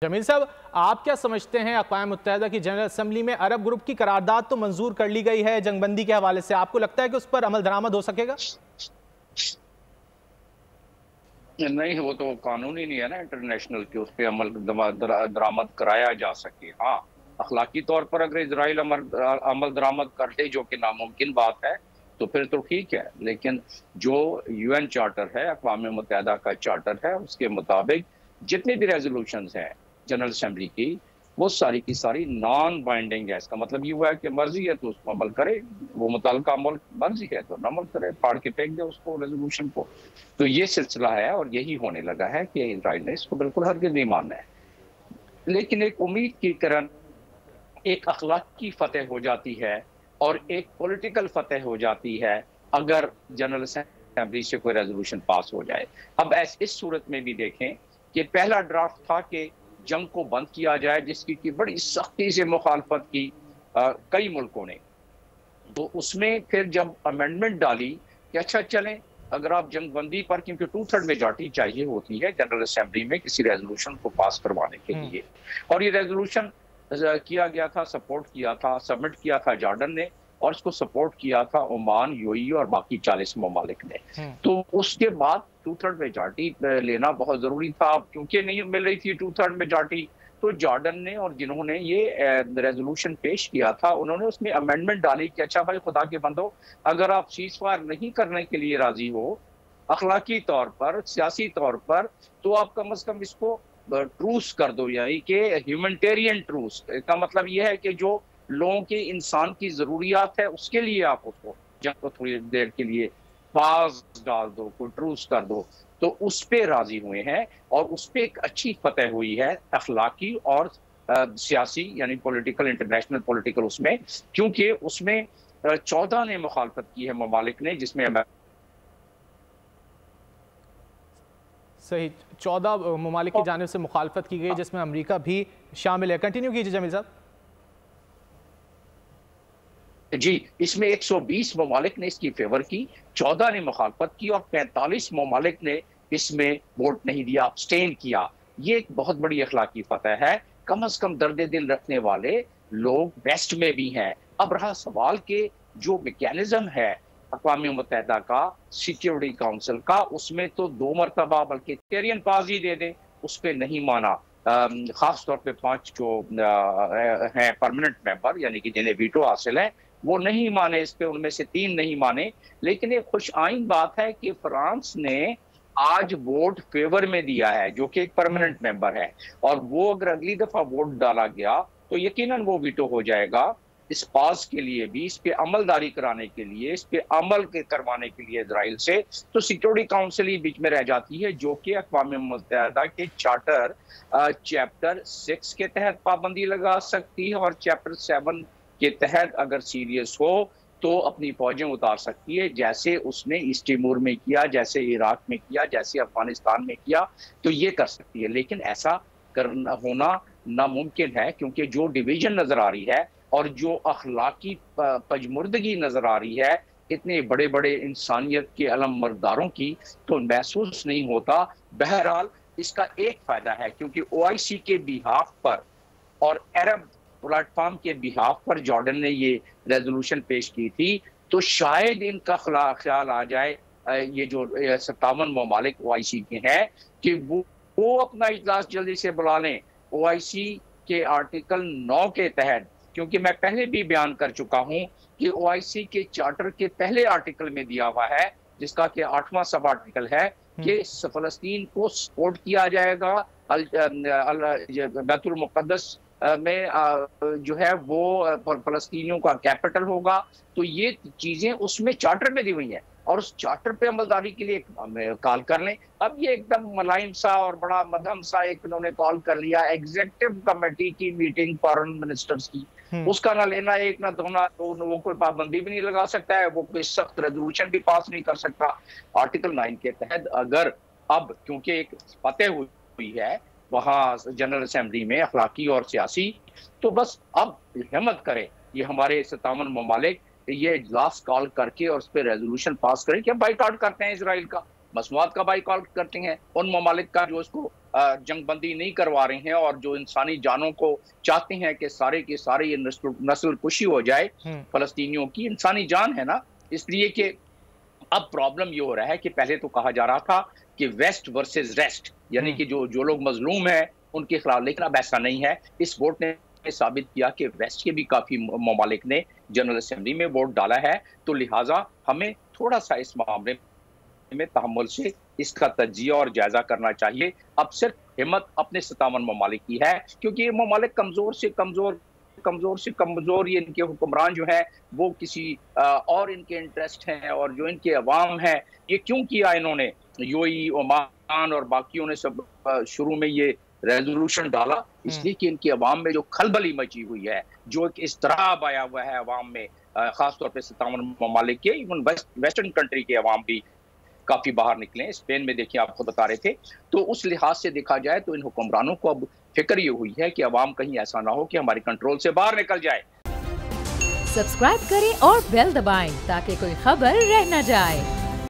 जमील साहब, आप क्या समझते हैं अक़वाम मुत्तहिदा की जनरल असम्बली में अरब ग्रुप की करारदाद तो मंजूर कर ली गई है जंगबंदी के हवाले से, आपको लगता है कि उस पर अमल दरामद हो सकेगा? नहीं, वो तो कानून ही नहीं है ना इंटरनेशनल कि उस पर अमल दरामद कराया जा सके। हाँ, अखलाकी तौर पर अगर इसराइल अमल दरामद कर ले, जो कि नामुमकिन बात है, तो फिर तो ठीक है। लेकिन जो यूएन चार्टर है, अक़वाम मुत्तहिदा का चार्टर है, उसके मुताबिक जितनी भी रेजोल्यूशन हैं जनरल असम्बली की, वो सारी की सारी नॉन बाइंडिंग है। इसका मतलब ये हुआ है कि मर्जी है तो उसको अमल करे, वो मुतल्लिका अमल मर्जी है तो न अमल करे, फाड़ के फेंक दे उसको, रेजोल्यूशन को। तो ये सिलसिला है और यही होने लगा है कि इसराइल ने इसको बिल्कुल हरगिज़ नहीं मानना है। लेकिन एक उम्मीद की किरण, एक अखलाकी फतेह हो जाती है और एक पॉलिटिकल फतेह हो जाती है अगर जनरल असेंबली से कोई रेजोल्यूशन पास हो जाए। अब इस सूरत में भी देखें कि पहला ड्राफ्ट था कि जंग को बंद किया जाए, जिसकी की बड़ी सख्ती से मुखालफत की कई मुल्कों ने। तो उसमें फिर जब अमेंडमेंट डाली कि अच्छा चलें, अगर आप जंग बंदी पर, क्योंकि 2/3 मेजॉरिटी चाहिए होती है जनरल असेंबली में किसी रेजोल्यूशन को पास करवाने के लिए, और ये रेजोल्यूशन किया गया था, सपोर्ट किया था, सबमिट किया था जॉर्डन ने, और इसको सपोर्ट किया था ओमान, यूएई और बाकी 40 ममालिक ने। तो उसके बाद 2/3 मेजॉरिटी लेना बहुत जरूरी था। क्योंकि नहीं मिल रही थी 2/3 मेजॉरिटी, तो जॉर्डन ने और जिन्होंने ये रेजोल्यूशन पेश किया था, उन्होंने उसमें अमेंडमेंट डाली कि अच्छा भाई, खुदा के बंदो, अगर आप सीज फायर नहीं करने के लिए राजी हो अखलाकी तौर पर, सियासी तौर पर, तो आप कम से कम इसको ट्रूस कर दो, यानी कि ह्यूमैनिटेरियन ट्रूस का मतलब यह है कि जो लोगों के, इंसान की जरूरियात है, उसके लिए आप उसको जंग को थोड़ी देर के लिए पास डाल दो, कोई ट्रूस कर दो। तो उस पे राजी हुए हैं और उस पे एक अच्छी फतेह हुई है अखलाकी और सियासी, यानी पॉलिटिकल, इंटरनेशनल पॉलिटिकल उसमें, क्योंकि उसमें 14 ने मुखालफत की है ममालिक ने, जिसमें सही 14 ममालिक की जानिब से मुखालफत की गई, जिसमें अमरीका भी शामिल है। कंटिन्यू कीजिए जमील साहब। जी, इसमें 120 ममालिक ने इसकी फेवर की, 14 ने मुखालफत की और 45 ममालिक ने इसमें वोट नहीं दिया, अब्सटेन किया। ये एक बहुत बड़ी अखलाकी फतह है। कम से कम दर्द दिल रखने वाले लोग वेस्ट में भी हैं। अब रहा सवाल के जो मैकेनिज्म है अक़वाम मुत्तहिदा का, सिक्योरिटी काउंसिल का, उसमें तो 2 मरतबा बल्कि टेरियन पास ही दे दें, उस पर नहीं माना। खास तौर पे 5 जो हैं परमानेंट मेंबर, यानी कि जिन्हें वीटो हासिल है, वो नहीं माने इस पे, उनमें से 3 नहीं माने। लेकिन एक खुश आइन बात है कि फ्रांस ने आज वोट फेवर में दिया है, जो कि एक परमानेंट मेंबर है, और वो अगर अगली दफा वोट डाला गया तो यकीनन वो वीटो हो जाएगा। इस पास के लिए भी, इस पे अमलदारी कराने के लिए, इस पे अमल के करवाने के लिए इसराइल से, तो सिक्योरिटी काउंसिल ही बीच में रह जाती है, जो कि अक़वाम मुत्तहिदा के चार्टर चैप्टर 6 के तहत पाबंदी लगा सकती है, और चैप्टर 7 के तहत अगर सीरियस हो तो अपनी फौजें उतार सकती है, जैसे उसने ईस्ट तिमोर में किया, जैसे इराक में किया, जैसे अफगानिस्तान में किया, तो ये कर सकती है। लेकिन ऐसा करना होना नामुमकिन है, क्योंकि जो डिवीजन नजर आ रही है और जो अखलाकी पजमुर्दगी नजर आ रही है इतने बड़े बड़े इंसानियत के अलमबरदारों की, तो महसूस नहीं होता। बहरहाल इसका एक फायदा है, क्योंकि ओआईसी के बिहाफ पर और अरब प्लेटफॉर्म के बिहाफ पर जॉर्डन ने ये रेजोल्यूशन पेश की थी, तो शायद इनका ख्याल आ जाए, ये जो 57 ममालिक ओआईसी के हैं, कि वो अपना इजलास जल्दी से बुला लें ओआईसी के आर्टिकल 9 के तहत। क्योंकि मैं पहले भी बयान कर चुका हूं कि ओआईसी के चार्टर के पहले आर्टिकल में दिया हुआ है, जिसका कि 8वां सब आर्टिकल है, कि फलस्तीन को सपोर्ट किया जाएगा, बैतुल मुक़द्दस में जो है वो फलस्तीनियों का कैपिटल होगा। तो ये चीजें उसमें चार्टर में दी हुई हैं, और उस चार्टर पे अमलदारी के लिए कॉल कर लें। अब ये एकदम मुलायम सा और बड़ा मध्यम सा एक उन्होंने कॉल कर लिया, एग्जीक्यूटिव कमेटी की मीटिंग फॉरेन मिनिस्टर्स की, उसका ना लेना एक ना धोना, तो वो कोई पाबंदी भी नहीं लगा सकता है, वो कोई सख्त रेजोल्यूशन भी पास नहीं कर सकता आर्टिकल 9 के तहत। अगर अब क्योंकि एक फतेह हुई है वहां जनरल असेंबली में अखलाकी और सियासी, तो बस अब हिम्मत करें ये हमारे 57 ममालिक, ये इजलास कॉल करके और उस पर रेजोल्यूशन पास करें कि हम बाइकआउट करते हैं इसराइल का। मसनूआत का बाइकआउट करते हैं, उन ममालिक का जो उसको जंगबंदी नहीं करवा रहे हैं और जो इंसानी जानों को चाहते हैं कि सारे के सारे ये नस्ल कुशी हो जाए फलस्तीनियों की, इंसानी जान है ना। इसलिए कि अब प्रॉब्लम ये हो रहा है कि पहले तो कहा जा रहा था कि वेस्ट वर्सेस रेस्ट, यानी कि जो लोग मजलूम हैं उनके खिलाफ, लेकिन अब ऐसा नहीं है। इस वोट ने साबित किया कि वेस्ट के भी काफी ममालिक ने जनरल असेंबली में वोट डाला है, तो लिहाजा हमें थोड़ा सा इस मामले में तहम्मुल से इसका तजिया और जायजा करना चाहिए। अब सिर्फ हिम्मत अपने 57 ममालिक की है, क्योंकि ये ममालिक कमजोर से कमजोर ये इनके हुक्मरान जो है वो किसी और इनके इंटरेस्ट हैं, और जो इनके अवाम है, ये क्यों किया इन्होंने, यूएई, ओमान और बाकियों ने सब शुरू में ये रेजोल्यूशन डाला, इसलिए कि इनके अवाम में जो खलबली मची हुई है, जो एक इस्तराब आया हुआ है अवाम में, खासतौर पर 57 ममालिक के, इवन वेस्टर्न कंट्री के अवाम भी काफी बाहर निकले। स्पेन में देखिए, आप खुद बता रहे थे। तो उस लिहाज से देखा जाए तो इन हुक्मरानों को अब फिक्र ये हुई है कि अवाम कहीं ऐसा ना हो कि हमारे कंट्रोल से बाहर निकल जाए। सब्सक्राइब करें और बेल दबाएं ताकि कोई खबर रह न जाए।